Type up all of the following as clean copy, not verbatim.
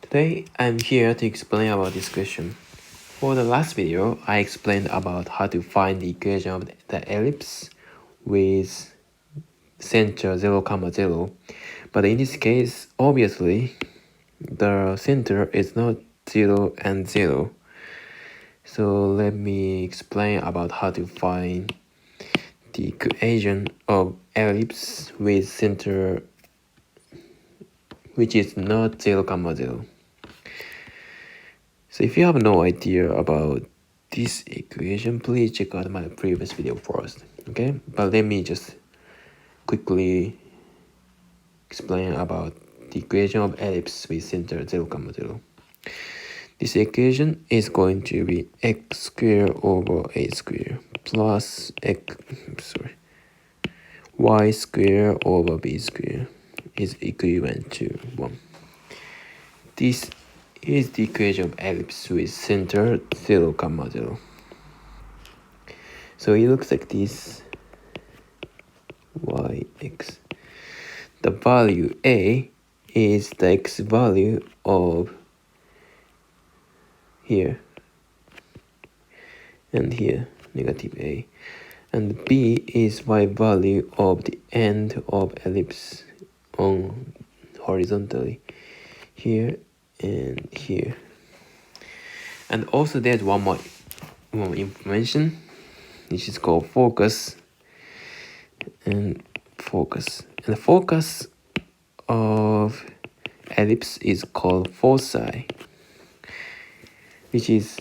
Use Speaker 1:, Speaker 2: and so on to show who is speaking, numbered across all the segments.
Speaker 1: Today I'm here to explain about this question. For the last video, I explained about how to find the equation of the ellipse with center 0, 0. But in this case, obviously, the center is not 0 and 0. So let me explain about how to find the equation of ellipse with center which is not 0, 0. So if you have no idea about this equation, please check out my previous video first, okay? But let me just quickly explain about the equation of ellipse with center 0, 0. This equation is going to be x squared over a squared plus y squared over b squared is equivalent to 1. This is the equation of ellipse with center 0, 0. So it looks like this. Yx. The value a is the x value of here and here, negative a. And b is y value of the end of ellipse on horizontally here and here. And also there's one more information, which is called focus. And the focus of ellipse is called foci, which is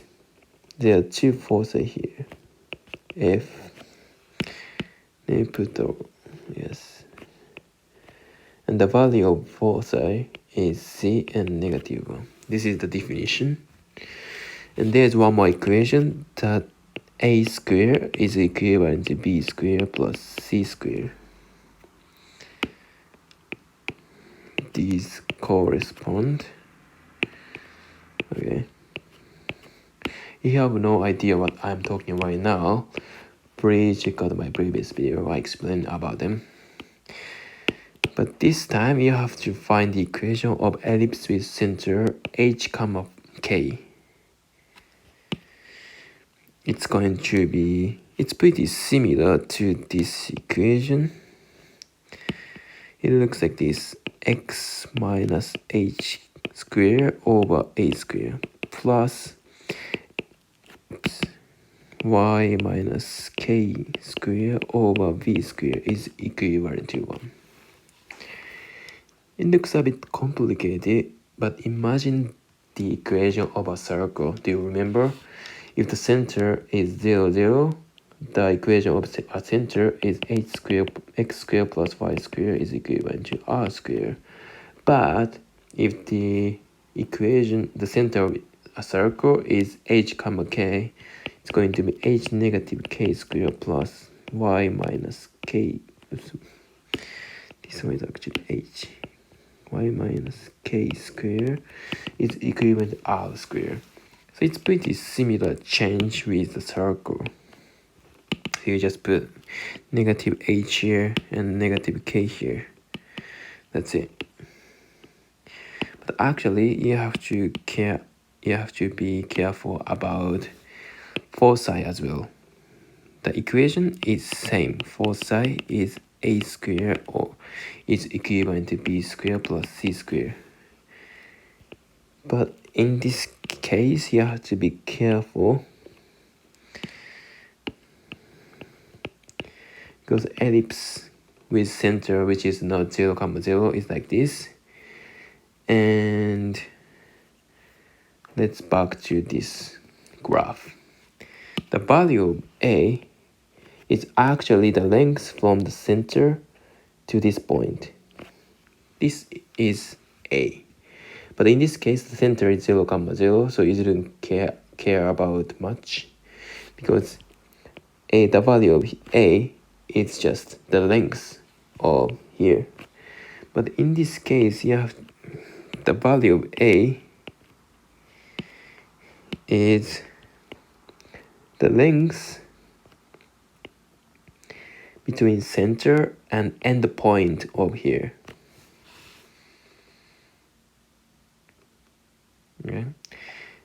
Speaker 1: there are two foci here. F. Let me put the yes. And the value of foci is c and negative 1. This is the definition. And there's one more equation that a squared is equivalent to b squared plus c squared. These correspond. Okay. If you have no idea what I'm talking right now, please check out my previous video. I explained about them. But this time you have to find the equation of ellipse with center h, k. It's going to be, it's pretty similar to this equation. It looks like this: x minus h squared over a squared plus y minus k squared over v squared is equivalent to 1. It looks a bit complicated, but imagine the equation of a circle. Do you remember? If the center is 0, 0, the equation of a center is x squared plus y squared is equivalent to r squared. But if the equation, the center of a circle is h, k, it's going to be h negative k squared plus y minus k. This one is actually h. Y minus k squared is equivalent to r squared. So it's pretty similar change with the circle. So you just put negative h here and negative k here. That's it. But actually, you have to be careful about foci as well. The equation is same. Foci is a squared or is equivalent to b squared plus c squared. But in this case, you have to be careful because ellipse with center which is not 0, 0 is like this. And let's back to this graph. The value of a is actually the length from the center to this point. This is a. But in this case, the center is 0, 0, so you didn't care about much because the value of a is just the length of here. But in this case, you have the value of a is the length between center and end point of here. Okay.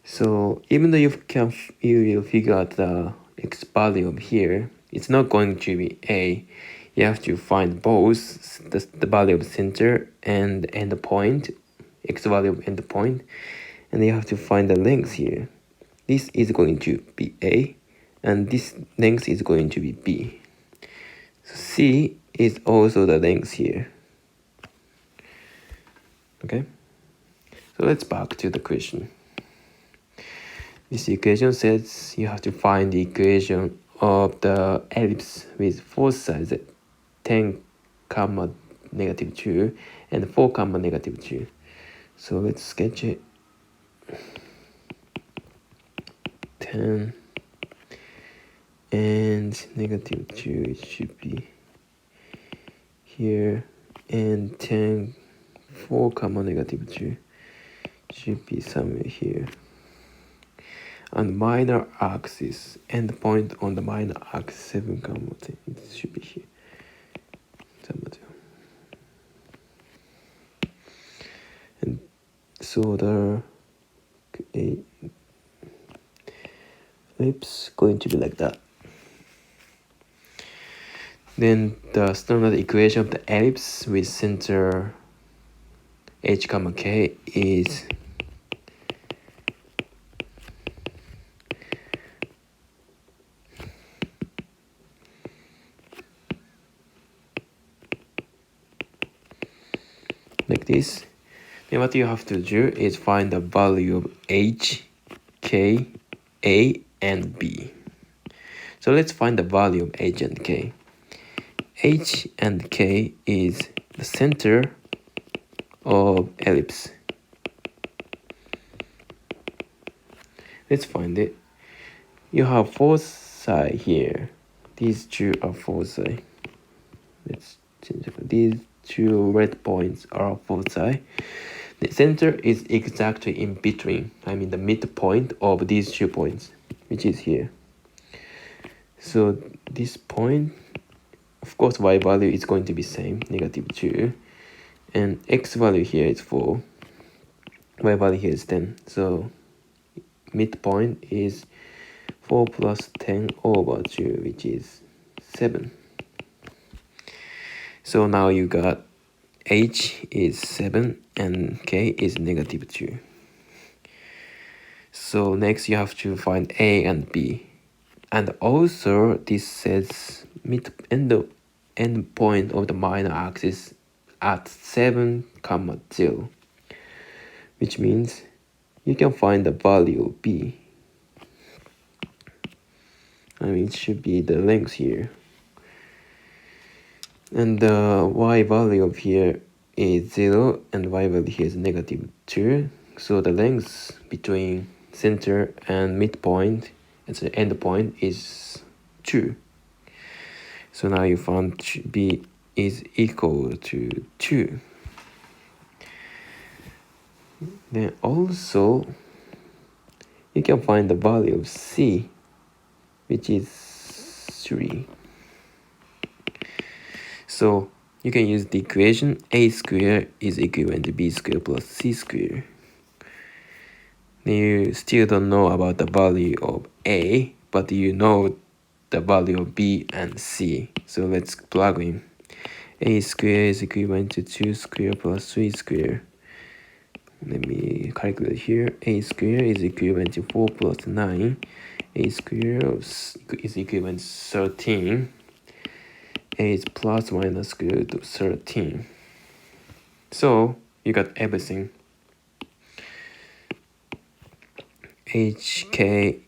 Speaker 1: So even though you will figure out the x value of here, it's not going to be a. You have to find both the value of center and end point, x value of end point, and you have to find the length here. This is going to be a, and this length is going to be b. So c is also the length here. Okay. So let's back to the question. This equation says you have to find the equation of the ellipse with four sides 10 comma negative 2 and 4 comma negative 2. So let's sketch it. 10 and negative 2, it should be here, and 10 4 comma negative 2 should be somewhere here. On minor axis, end point on the minor axis 7 comma 10, it should be here. And so the ellipse going to be like that. Then the standard equation of the ellipse with center h comma k is like this. Then what you have to do is find the value of h, k, a, and b. So let's find the value of h and k. H and k is the center of ellipse. Let's find it. You have four sides here. These two are four sides. Let's change it. These two red points are four sides. The center is exactly in between. I mean the midpoint of these 2 points, which is here. So this point, of course, y value is going to be same, negative 2. And x value here is 4. Y value here is 10. So midpoint is 4 plus 10 over 2, which is 7. So now you got h is 7 and k is negative 2. So next you have to find a and b. And also this says end point of the minor axis at 7 comma 0, which means you can find the value of b. I mean it should be the length here. And the y value of here is 0 and y value here is negative 2. So the length between center and midpoint and the end point is 2. So now you found b is equal to 2. Then also you can find the value of c, which is 3. So you can use the equation a squared is equivalent to b squared plus c squared. You still don't know about the value of a, but you know the value of b and c. So let's plug in. A squared is equivalent to 2 squared plus 3 squared. Let me calculate here. A squared is equivalent to 4 plus 9. A squared is equivalent to 13. A is plus minus square root of 13. So you got everything. hk,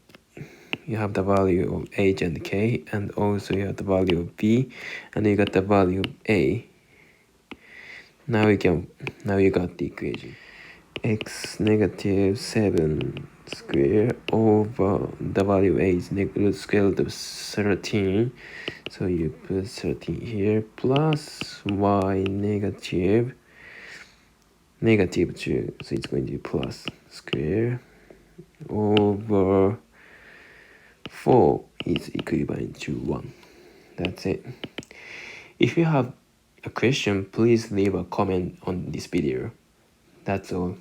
Speaker 1: you have the value of h and k, and also you have the value of b, and you got the value of a. Now you got the equation. X negative 7 square over the value of a is negative square root of 13. So you put 13 here plus y negative 2. So it's going to be plus square over 4 is equivalent to 1. That's it. If you have a question, please leave a comment on this video. That's all.